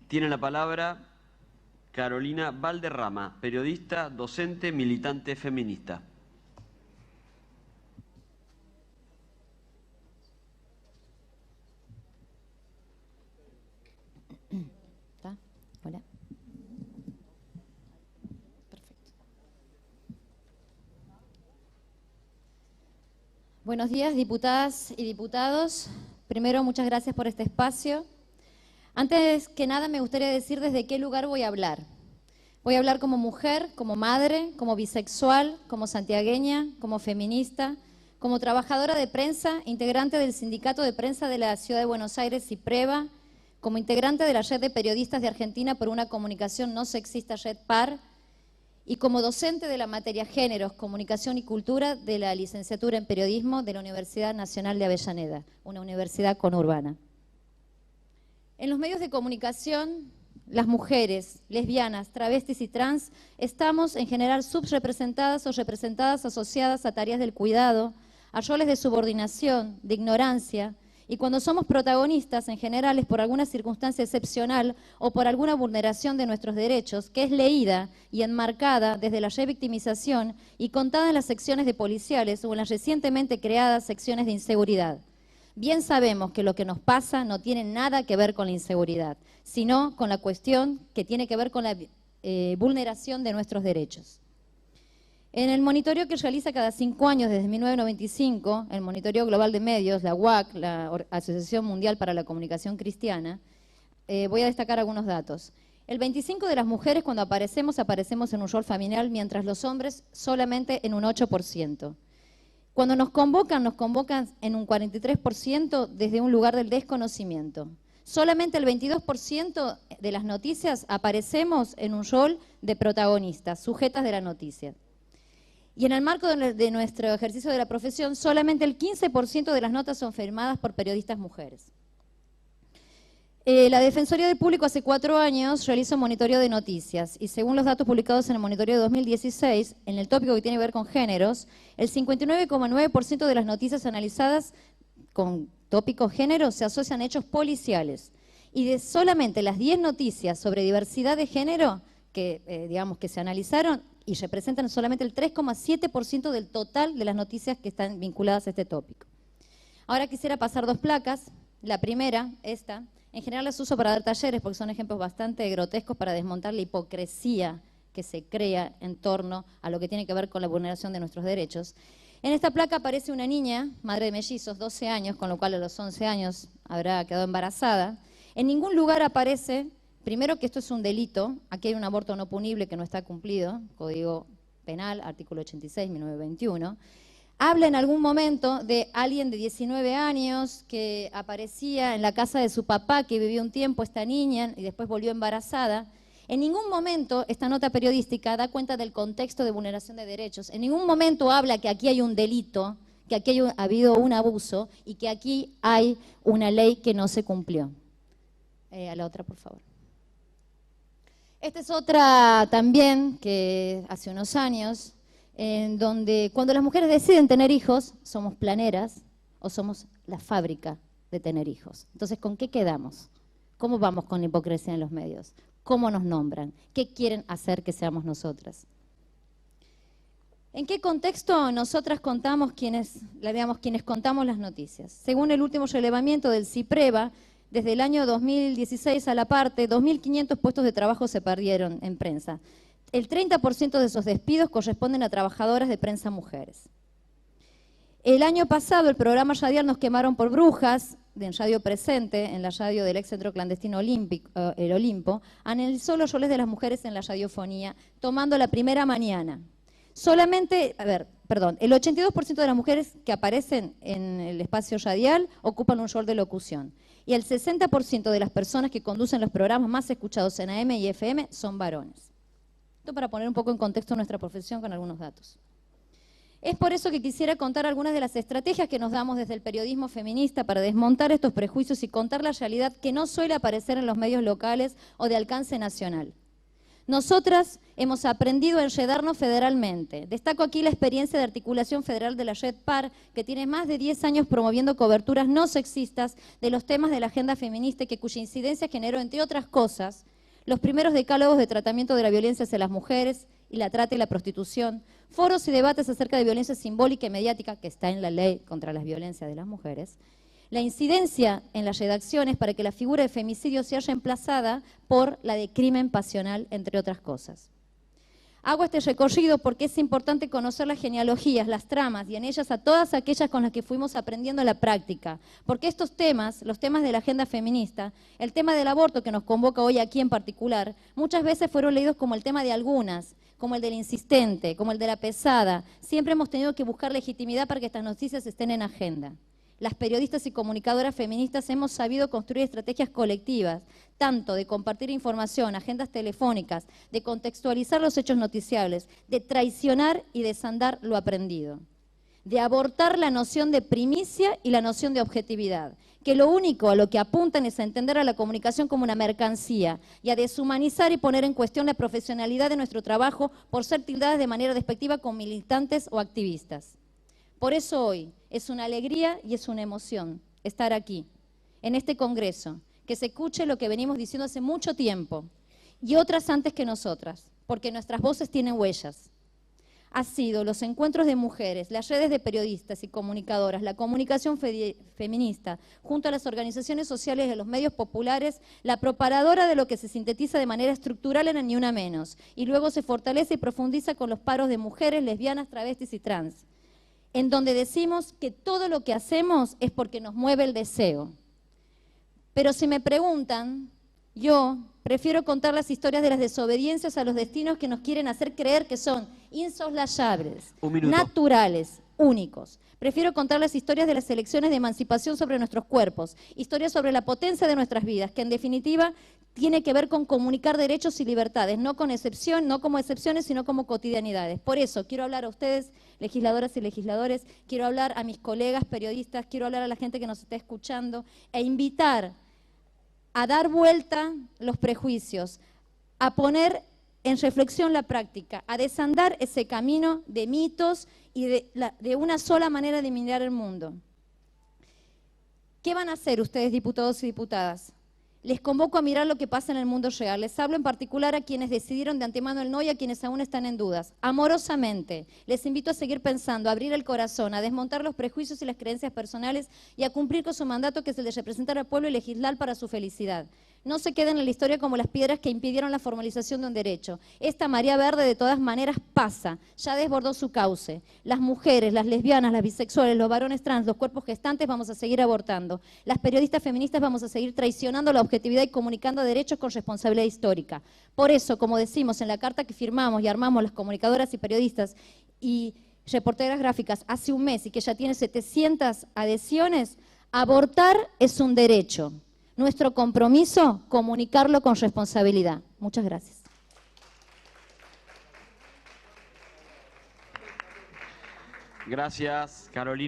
Tiene la palabra Carolina Valderrama, periodista, docente, militante feminista. Hola. Perfecto. Buenos días, diputadas y diputados. Primero, muchas gracias por este espacio. Antes que nada, me gustaría decir desde qué lugar voy a hablar. Voy a hablar como mujer, como madre, como bisexual, como santiagueña, como feminista, como trabajadora de prensa, integrante del Sindicato de Prensa de la Ciudad de Buenos Aires, CIPREVA, como integrante de la Red de Periodistas de Argentina por una Comunicación No Sexista, Red PAR, y como docente de la materia Géneros, Comunicación y Cultura de la licenciatura en Periodismo de la Universidad Nacional de Avellaneda, una universidad conurbana. En los medios de comunicación, las mujeres, lesbianas, travestis y trans estamos en general subrepresentadas o representadas asociadas a tareas del cuidado, a roles de subordinación, de ignorancia, y cuando somos protagonistas en general es por alguna circunstancia excepcional o por alguna vulneración de nuestros derechos que es leída y enmarcada desde la revictimización y contada en las secciones de policiales o en las recientemente creadas secciones de inseguridad. Bien sabemos que lo que nos pasa no tiene nada que ver con la inseguridad, sino con la cuestión que tiene que ver con la vulneración de nuestros derechos. En el monitoreo que realiza cada 5 años desde 1995, el Monitoreo Global de Medios, la UAC, la Asociación Mundial para la Comunicación Cristiana, voy a destacar algunos datos. El 25% de las mujeres cuando aparecemos en un rol familiar, mientras los hombres solamente en un 8%. Cuando nos convocan en un 43% desde un lugar del desconocimiento. Solamente el 22% de las noticias aparecemos en un rol de protagonistas, sujetas de la noticia. Y en el marco de nuestro ejercicio de la profesión, solamente el 15% de las notas son firmadas por periodistas mujeres. La Defensoría del Público hace 4 años realiza un monitoreo de noticias y según los datos publicados en el monitoreo de 2016, en el tópico que tiene que ver con géneros, el 59,9% de las noticias analizadas con tópico género se asocian a hechos policiales. Y de solamente las 10 noticias sobre diversidad de género que, que se analizaron, y representan solamente el 3,7% del total de las noticias que están vinculadas a este tópico. Ahora quisiera pasar 2 placas. La primera, esta, en general las uso para dar talleres porque son ejemplos bastante grotescos para desmontar la hipocresía que se crea en torno a lo que tiene que ver con la vulneración de nuestros derechos. En esta placa aparece una niña, madre de mellizos, 12 años, con lo cual a los 11 años habrá quedado embarazada. En ningún lugar aparece... Primero que esto es un delito, aquí hay un aborto no punible que no está cumplido, Código Penal, artículo 86, 1921. Habla en algún momento de alguien de 19 años que aparecía en la casa de su papá, que vivió un tiempo esta niña y después volvió embarazada. En ningún momento esta nota periodística da cuenta del contexto de vulneración de derechos. En ningún momento habla que aquí hay un delito, que aquí ha habido un abuso y que aquí hay una ley que no se cumplió. A la otra, por favor. Esta es otra también que hace unos años, en donde cuando las mujeres deciden tener hijos, somos planeras o somos la fábrica de tener hijos. Entonces, ¿con qué quedamos? ¿Cómo vamos con la hipocresía en los medios? ¿Cómo nos nombran? ¿Qué quieren hacer que seamos nosotras? ¿En qué contexto nosotras contamos quienes contamos las noticias? Según el último relevamiento del CIPREVA, desde el año 2016 a la parte, 2.500 puestos de trabajo se perdieron en prensa. El 30% de esos despidos corresponden a trabajadoras de prensa mujeres. El año pasado el programa radial Nos quemaron por brujas, en Radio Presente, en la radio del ex centro clandestino el Olimpo, analizó los roles de las mujeres en la radiofonía, tomando la primera mañana. Solamente, el 82% de las mujeres que aparecen en el espacio radial ocupan un rol de locución. Y el 60% de las personas que conducen los programas más escuchados en AM y FM son varones. Esto para poner un poco en contexto nuestra profesión con algunos datos. Es por eso que quisiera contar algunas de las estrategias que nos damos desde el periodismo feminista para desmontar estos prejuicios y contar la realidad que no suele aparecer en los medios locales o de alcance nacional. Nosotras hemos aprendido a enredarnos federalmente. Destaco aquí la experiencia de articulación federal de la Red PAR, que tiene más de 10 años promoviendo coberturas no sexistas de los temas de la agenda feminista y cuya incidencia generó, entre otras cosas, los primeros decálogos de tratamiento de la violencia hacia las mujeres y la trata y la prostitución, foros y debates acerca de violencia simbólica y mediática, que está en la ley contra las violencias de las mujeres, la incidencia en las redacciones para que la figura de femicidio sea reemplazada por la de crimen pasional, entre otras cosas. Hago este recorrido porque es importante conocer las genealogías, las tramas y en ellas a todas aquellas con las que fuimos aprendiendo en la práctica. Porque estos temas, los temas de la agenda feminista, el tema del aborto que nos convoca hoy aquí en particular, muchas veces fueron leídos como el tema de algunas, como el del insistente, como el de la pesada. Siempre hemos tenido que buscar legitimidad para que estas noticias estén en agenda. Las periodistas y comunicadoras feministas hemos sabido construir estrategias colectivas, tanto de compartir información, agendas telefónicas, de contextualizar los hechos noticiables, de traicionar y desandar lo aprendido, de abortar la noción de primicia y la noción de objetividad, que lo único a lo que apuntan es a entender a la comunicación como una mercancía y a deshumanizar y poner en cuestión la profesionalidad de nuestro trabajo por ser tildadas de manera despectiva con militantes o activistas. Por eso hoy es una alegría y es una emoción estar aquí, en este congreso, que se escuche lo que venimos diciendo hace mucho tiempo y otras antes que nosotras, porque nuestras voces tienen huellas. Ha sido los encuentros de mujeres, las redes de periodistas y comunicadoras, la comunicación feminista, junto a las organizaciones sociales de los medios populares, la propagadora de lo que se sintetiza de manera estructural en el Ni Una Menos, y luego se fortalece y profundiza con los paros de mujeres, lesbianas, travestis y trans, en donde decimos que todo lo que hacemos es porque nos mueve el deseo. Pero si me preguntan, yo prefiero contar las historias de las desobediencias a los destinos que nos quieren hacer creer que son insoslayables, naturales, únicos. Prefiero contar las historias de las elecciones de emancipación sobre nuestros cuerpos, historias sobre la potencia de nuestras vidas, que en definitiva tiene que ver con comunicar derechos y libertades, no con excepción, no como excepciones, sino como cotidianidades. Por eso quiero hablar a ustedes, legisladoras y legisladores, quiero hablar a mis colegas periodistas, quiero hablar a la gente que nos está escuchando e invitar a dar vuelta los prejuicios, a poner en reflexión la práctica, a desandar ese camino de mitos y de una sola manera de mirar el mundo. ¿Qué van a hacer ustedes, diputados y diputadas? Les convoco a mirar lo que pasa en el mundo real. Les hablo en particular a quienes decidieron de antemano el no y a quienes aún están en dudas. Amorosamente, les invito a seguir pensando, a abrir el corazón, a desmontar los prejuicios y las creencias personales y a cumplir con su mandato, que es el de representar al pueblo y legislar para su felicidad. No se queden en la historia como las piedras que impidieron la formalización de un derecho. Esta marea verde de todas maneras pasa, ya desbordó su cauce. Las mujeres, las lesbianas, las bisexuales, los varones trans, los cuerpos gestantes vamos a seguir abortando. Las periodistas feministas vamos a seguir traicionando la objetividad y comunicando derechos con responsabilidad histórica. Por eso, como decimos en la carta que firmamos y armamos las comunicadoras y periodistas y reporteras gráficas hace un mes y que ya tiene 700 adhesiones, abortar es un derecho. Nuestro compromiso, comunicarlo con responsabilidad. Muchas gracias. Gracias, Carolina.